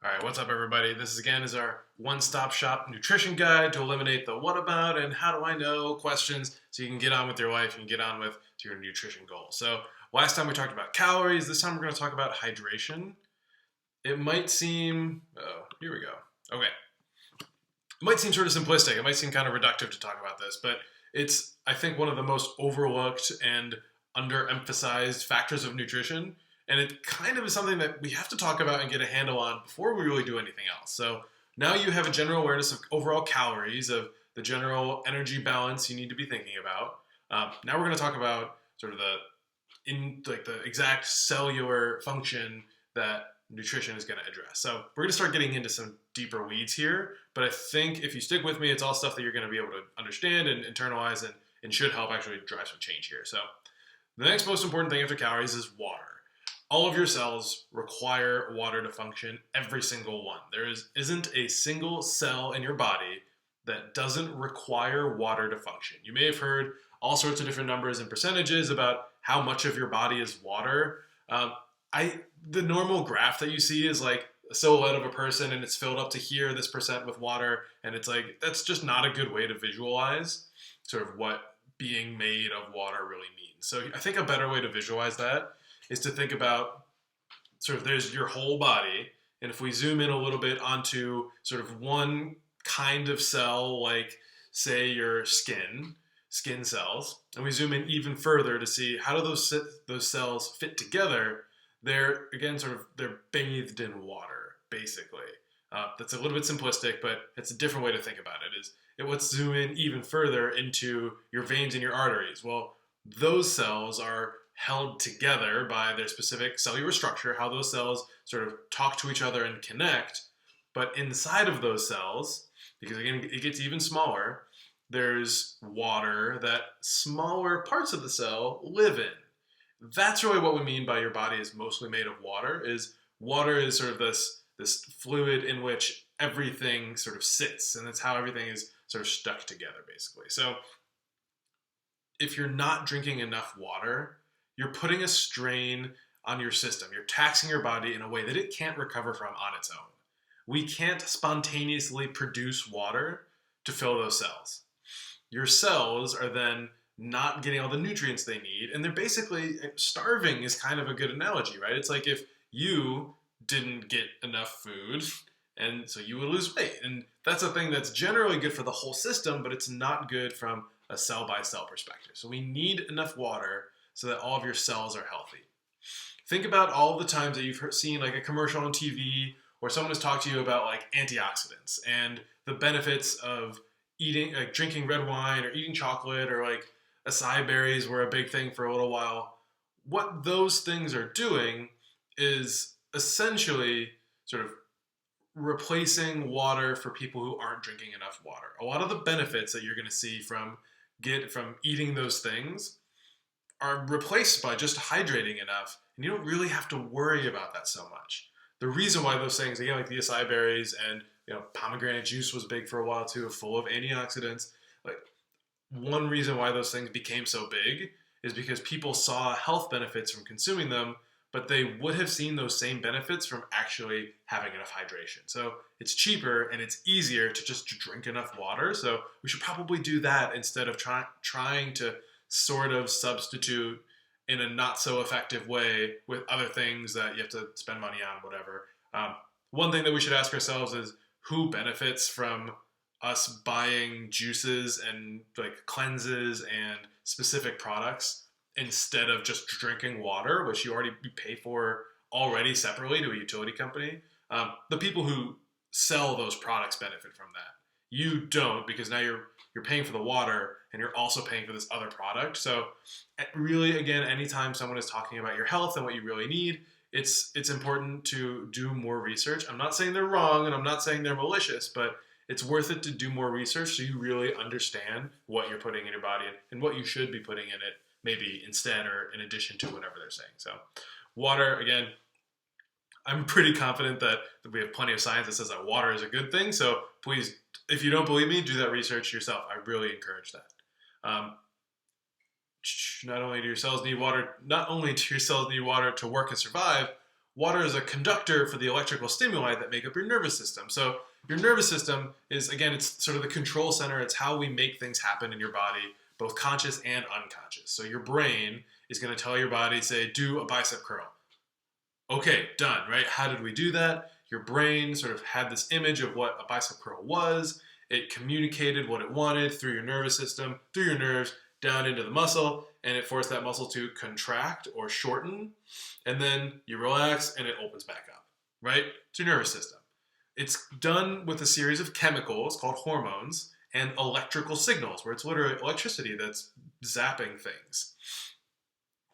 All right, what's up, everybody? This again is our one-stop shop nutrition guide to eliminate the what about and how do I know questions so you can get on with your life and get on with your nutrition goals. So last time we talked about calories. This time we're going to talk about hydration. It might seem, oh, here we go. Okay. It might seem sort of simplistic. It might seem kind of reductive to talk about this, but it's, I think, one of the most overlooked and underemphasized factors of nutrition. And it kind of is something that we have to talk about and get a handle on before we really do anything else. So now you have a general awareness of overall calories, of the general energy balance you need to be thinking about. Now we're going to talk about sort of the exact cellular function that nutrition is going to address. So we're going to start getting into some deeper weeds here, but I think if you stick with me, it's all stuff that you're going to be able to understand and internalize and should help actually drive some change here. So the next most important thing after calories is water. All of your cells require water to function, every single one. There isn't a single cell in your body that doesn't require water to function. You may have heard all sorts of different numbers and percentages about how much of your body is water. The normal graph that you see is like a silhouette of a person and it's filled up to here, this percent with water, and it's like, that's just not a good way to visualize sort of what being made of water really means. So I think a better way to visualize that is to think about sort of there's your whole body, and if we zoom in a little bit onto sort of one kind of cell, like say your skin cells, and we zoom in even further to see how do those cells fit together. They're bathed in water, basically. That's a little bit simplistic, but it's a different way to think about it. Let's zoom in even further into your veins and your arteries. Well, those cells are held together by their specific cellular structure, how those cells sort of talk to each other and connect. But inside of those cells, because again, it gets even smaller, there's water that smaller parts of the cell live in. That's really what we mean by your body is mostly made of water. Water is sort of this fluid in which everything sort of sits, and that's how everything is sort of stuck together, basically. So if you're not drinking enough water, you're putting a strain on your system. You're taxing your body in a way that it can't recover from on its own. We can't spontaneously produce water to fill those cells. Your cells are then not getting all the nutrients they need, and they're basically starving is kind of a good analogy, right? It's like if you didn't get enough food, and so you would lose weight. And that's a thing that's generally good for the whole system, but it's not good from a cell-by-cell perspective. So we need enough water so that all of your cells are healthy. Think about all the times that you've seen like a commercial on TV or someone has talked to you about like antioxidants and the benefits of eating, like drinking red wine or eating chocolate, or like acai berries were a big thing for a little while. What those things are doing is essentially sort of replacing water for people who aren't drinking enough water. A lot of the benefits that you're going to see from eating those things are replaced by just hydrating enough, and you don't really have to worry about that so much. The reason why those things, again, like the acai berries and pomegranate juice was big for a while too, full of antioxidants. Like one reason why those things became so big is because people saw health benefits from consuming them, but they would have seen those same benefits from actually having enough hydration. So it's cheaper and it's easier to just drink enough water. So we should probably do that instead of trying to sort of substitute in a not so effective way with other things that you have to spend money on, whatever. One thing that we should ask ourselves is who benefits from us buying juices and like cleanses and specific products instead of just drinking water, which you pay for already separately to a utility company. The people who sell those products benefit from that. You don't, because now you're paying for the water and you're also paying for this other product. So really, again, anytime someone is talking about your health and what you really need, it's important to do more research. I'm not saying they're wrong and I'm not saying they're malicious, but it's worth it to do more research so you really understand what you're putting in your body and what you should be putting in it, maybe instead or in addition to whatever they're saying. So water, again, I'm pretty confident that we have plenty of science that says that water is a good thing. So please, if you don't believe me, do that research yourself. I really encourage that. Not only do your cells need water to work and survive, water is a conductor for the electrical stimuli that make up your nervous system. So your nervous system is, again, it's sort of the control center. It's how we make things happen in your body, both conscious and unconscious. So your brain is going to tell your body, say, do a bicep curl. Okay, done, right? How did we do that? Your brain sort of had this image of what a bicep curl was. It communicated what it wanted through your nervous system, through your nerves, down into the muscle, and it forced that muscle to contract or shorten. And then you relax and it opens back up, right? It's your nervous system. It's done with a series of chemicals called hormones and electrical signals, where it's literally electricity that's zapping things.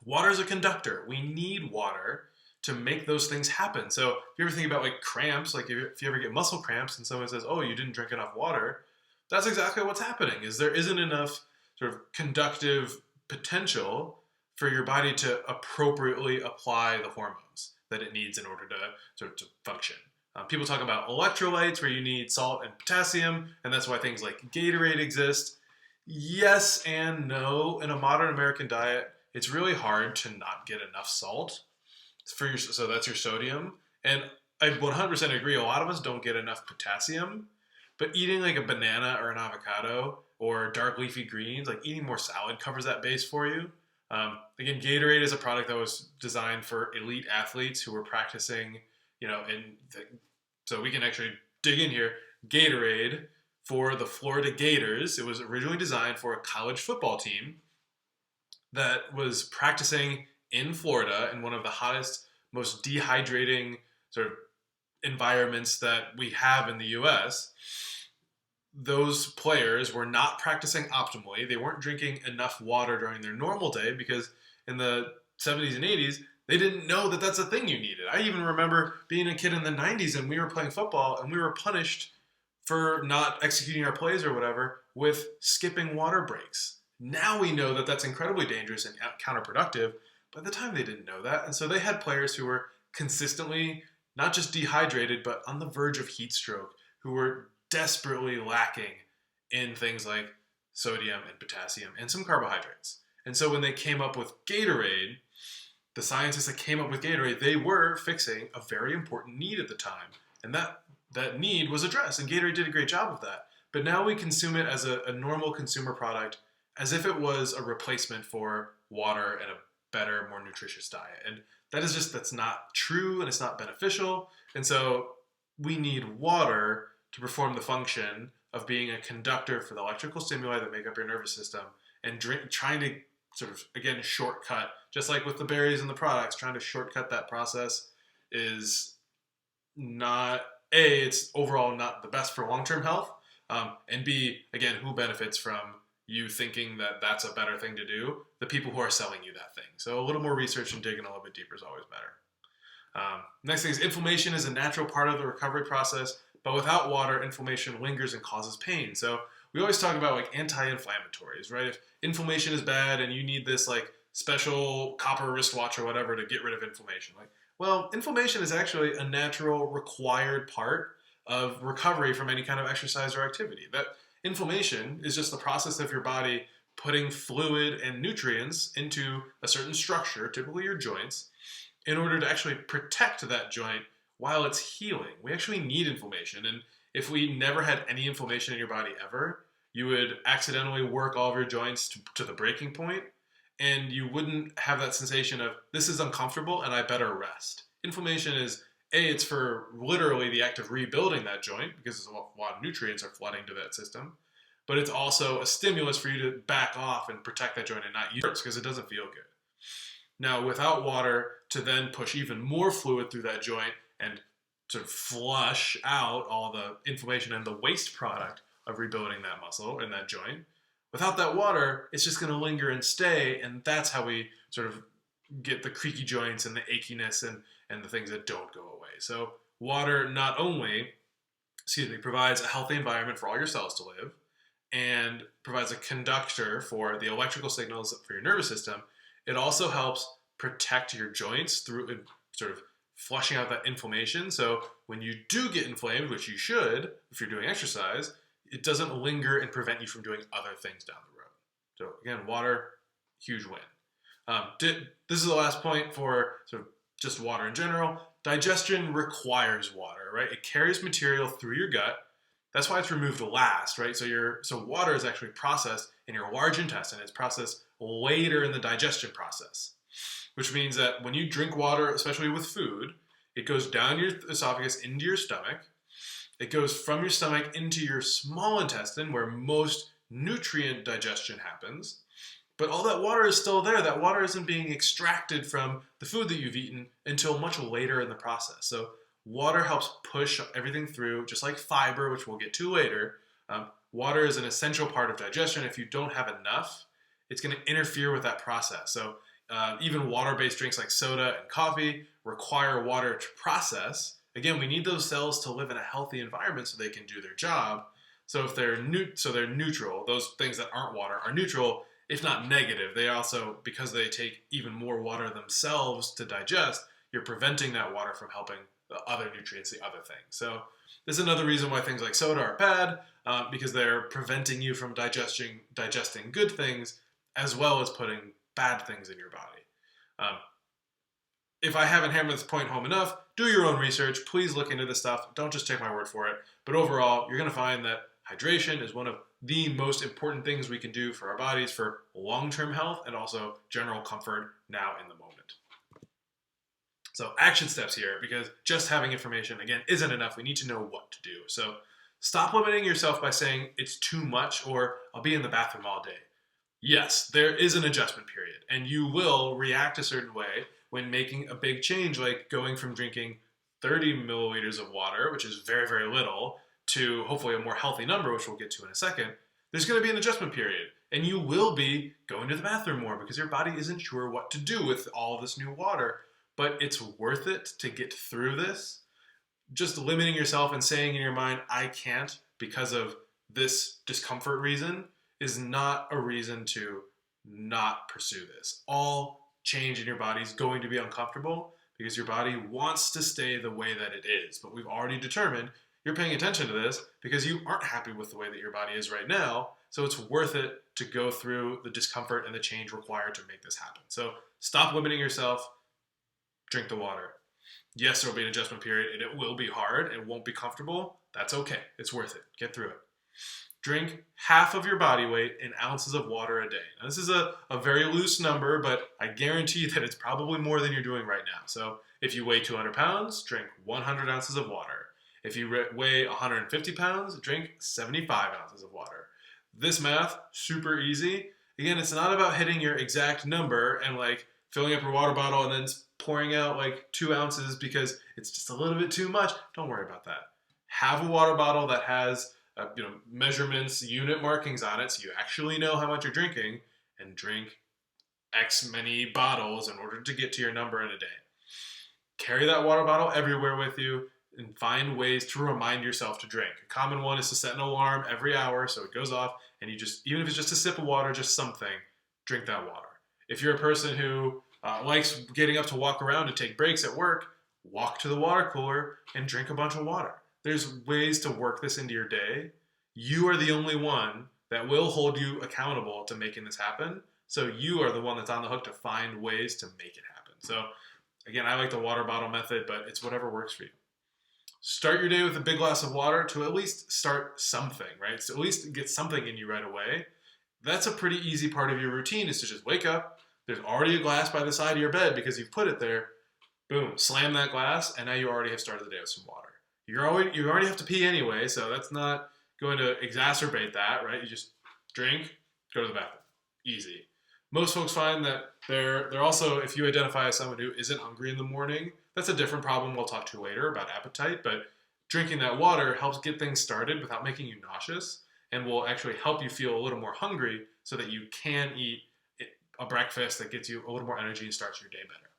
Water is a conductor. We need water to make those things happen. So if you ever think about like cramps, like if you ever get muscle cramps and someone says, oh, you didn't drink enough water, that's exactly what's happening, is there isn't enough sort of conductive potential for your body to appropriately apply the hormones that it needs in order to sort of to function. People talk about electrolytes, where you need salt and potassium, and that's why things like Gatorade exist. Yes and no. In a modern American diet, it's really hard to not get enough salt. So that's your sodium. And I 100% agree, a lot of us don't get enough potassium, but eating like a banana or an avocado or dark leafy greens, like eating more salad covers that base for you. Again, Gatorade is a product that was designed for elite athletes who were practicing, so we can actually dig in here. Gatorade for the Florida Gators, it was originally designed for a college football team that was practicing in Florida in one of the hottest, most dehydrating sort of environments that we have in the US. Those players were not practicing optimally. They weren't drinking enough water during their normal day because in the 70s and 80s, they didn't know that that's a thing you needed. I even remember being a kid in the 90s and we were playing football and we were punished for not executing our plays or whatever with skipping water breaks. Now we know that that's incredibly dangerous and counterproductive. By the time they didn't know that. And so they had players who were consistently not just dehydrated, but on the verge of heat stroke, who were desperately lacking in things like sodium and potassium and some carbohydrates. And so when they came up with Gatorade, the scientists that came up with Gatorade, they were fixing a very important need at the time. And that need was addressed, and Gatorade did a great job of that. But now we consume it as a normal consumer product, as if it was a replacement for water and a better, more nutritious diet. And that's not true, and it's not beneficial. And so we need water to perform the function of being a conductor for the electrical stimuli that make up your nervous system, and trying to sort of, again, shortcut, just like with the berries and the products, trying to shortcut that process is not, A, it's overall not the best for long-term health, and B, again, who benefits from you thinking that that's a better thing to do? The people who are selling you that thing. So a little more research and digging a little bit deeper is always better. Next thing is inflammation is a natural part of the recovery process, but without water, inflammation lingers and causes pain. So we always talk about like anti-inflammatories, right? If inflammation is bad and you need this like special copper wristwatch or whatever to get rid of inflammation, well, inflammation is actually a natural required part of recovery from any kind of exercise or activity. That inflammation is just the process of your body putting fluid and nutrients into a certain structure, typically your joints, in order to actually protect that joint while it's healing. We actually need inflammation. And if we never had any inflammation in your body ever, you would accidentally work all of your joints to the breaking point, and you wouldn't have that sensation of, this is uncomfortable and I better rest. Inflammation is, it's for literally the act of rebuilding that joint, because a lot of nutrients are flooding to that system, but it's also a stimulus for you to back off and protect that joint and not use it because it doesn't feel good. Now, without water to then push even more fluid through that joint and sort of flush out all the inflammation and the waste product of rebuilding that muscle and that joint, without that water, it's just going to linger and stay, and that's how we sort of get the creaky joints and the achiness and the things that don't go away. So water not only, provides a healthy environment for all your cells to live, and provides a conductor for the electrical signals for your nervous system, it also helps protect your joints through sort of flushing out that inflammation. So when you do get inflamed, which you should if you're doing exercise, it doesn't linger and prevent you from doing other things down the road. So again, water, huge win. This is the last point for sort of just water in general. digestion requires water, right? It carries material through your gut. That's why it's removed last, right? So water is actually processed in your large intestine. It's processed later in the digestion process, which means that when you drink water, especially with food, it goes down your esophagus into your stomach. It goes from your stomach into your small intestine, where most nutrient digestion happens. But all that water is still there. That water isn't being extracted from the food that you've eaten until much later in the process. So water helps push everything through, just like fiber, which we'll get to later. Water is an essential part of digestion. If you don't have enough, it's going to interfere with that process. So even water-based drinks like soda and coffee require water to process. Again, we need those cells to live in a healthy environment so they can do their job. So if they're neutral, those things that aren't water are neutral, if not negative. They also, because they take even more water themselves to digest, you're preventing that water from helping the other nutrients, the other things. So this is another reason why things like soda are bad, because they're preventing you from digesting good things as well as putting bad things in your body. If I haven't hammered this point home enough, do your own research. Please look into this stuff. Don't just take my word for it. But overall, you're going to find that hydration is one of the most important things we can do for our bodies for long-term health and also general comfort now in the moment. So action steps here, because just having information, again, isn't enough. We need to know what to do. So stop limiting yourself by saying it's too much or I'll be in the bathroom all day. Yes, there is an adjustment period, and you will react a certain way when making a big change, like going from drinking 30 milliliters of water, which is very, very little, to hopefully a more healthy number, which we'll get to in a second. There's going to be an adjustment period, and you will be going to the bathroom more because your body isn't sure what to do with all of this new water, but it's worth it to get through this. Just limiting yourself and saying in your mind, I can't because of this discomfort reason, is not a reason to not pursue this. All change in your body is going to be uncomfortable because your body wants to stay the way that it is. But we've already determined you're paying attention to this because you aren't happy with the way that your body is right now. So it's worth it to go through the discomfort and the change required to make this happen. So stop limiting yourself. Drink the water. Yes, there will be an adjustment period and it will be hard. It won't be comfortable. That's okay. It's worth it. Get through it. Drink half of your body weight in ounces of water a day. Now, this is a very loose number, but I guarantee that it's probably more than you're doing right now. So if you weigh 200 pounds, drink 100 ounces of water. If you weigh 150 pounds, drink 75 ounces of water. This math, super easy. Again, it's not about hitting your exact number and like filling up your water bottle and then pouring out like 2 ounces because it's just a little bit too much. Don't worry about that. Have a water bottle that has measurements, unit markings on it, so you actually know how much you're drinking, and drink X many bottles in order to get to your number in a day. Carry that water bottle everywhere with you and find ways to remind yourself to drink. A common one is to set an alarm every hour so it goes off and you just, even if it's just a sip of water, just something, drink that water. If you're a person who likes getting up to walk around and take breaks at work, walk to the water cooler and drink a bunch of water. There's ways to work this into your day. You are the only one that will hold you accountable to making this happen. So you are the one that's on the hook to find ways to make it happen. So again, I like the water bottle method, but it's whatever works for you. Start your day with a big glass of water to at least start something, right? So at least get something in you right away. That's a pretty easy part of your routine, is to just wake up. There's already a glass by the side of your bed because you've put it there. Boom, slam that glass, and now you already have started the day with some water. You already have to pee anyway, so that's not going to exacerbate that, right? You just drink, go to the bathroom. Easy. Most folks find that they're also, if you identify as someone who isn't hungry in the morning, that's a different problem we'll talk to later about appetite, but drinking that water helps get things started without making you nauseous and will actually help you feel a little more hungry so that you can eat a breakfast that gets you a little more energy and starts your day better.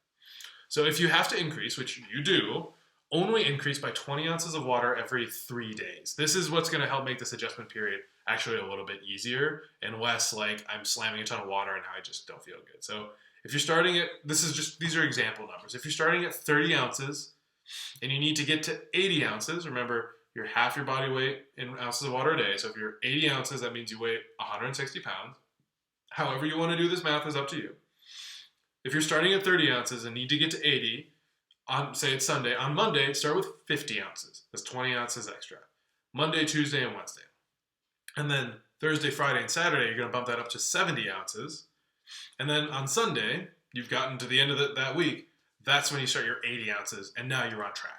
So if you have to increase, which you do, only increase by 20 ounces of water every 3 days. This is what's going to help make this adjustment period actually a little bit easier and less like I'm slamming a ton of water and I just don't feel good. So if you're starting at, these are example numbers. If you're starting at 30 ounces and you need to get to 80 ounces, remember you're half your body weight in ounces of water a day. So if you're 80 ounces, that means you weigh 160 pounds. However you want to do this math is up to you. If you're starting at 30 ounces and need to get to 80, say it's Sunday. On Monday, start with 50 ounces. That's 20 ounces extra. Monday, Tuesday, and Wednesday. And then Thursday, Friday, and Saturday, you're going to bump that up to 70 ounces. And then on Sunday, you've gotten to the end of that week. That's when you start your 80 ounces, and now you're on track.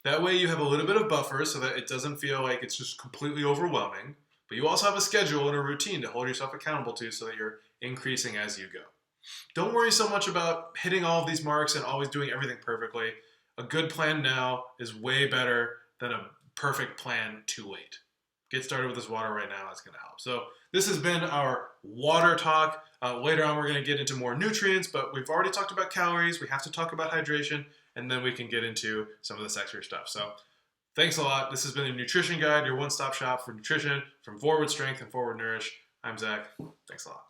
That way you have a little bit of buffer so that it doesn't feel like it's just completely overwhelming. But you also have a schedule and a routine to hold yourself accountable to so that you're increasing as you go. Don't worry so much about hitting all of these marks and always doing everything perfectly. A good plan now is way better than a perfect plan too late. Get started with this water right now. That's going to help. So this has been our water talk. Later on, we're going to get into more nutrients, but we've already talked about calories. We have to talk about hydration, and then we can get into some of this extra stuff. So thanks a lot. This has been a Nutrition Guide, your one-stop shop for nutrition from Forward Strength and Forward Nourish. I'm Zach. Thanks a lot.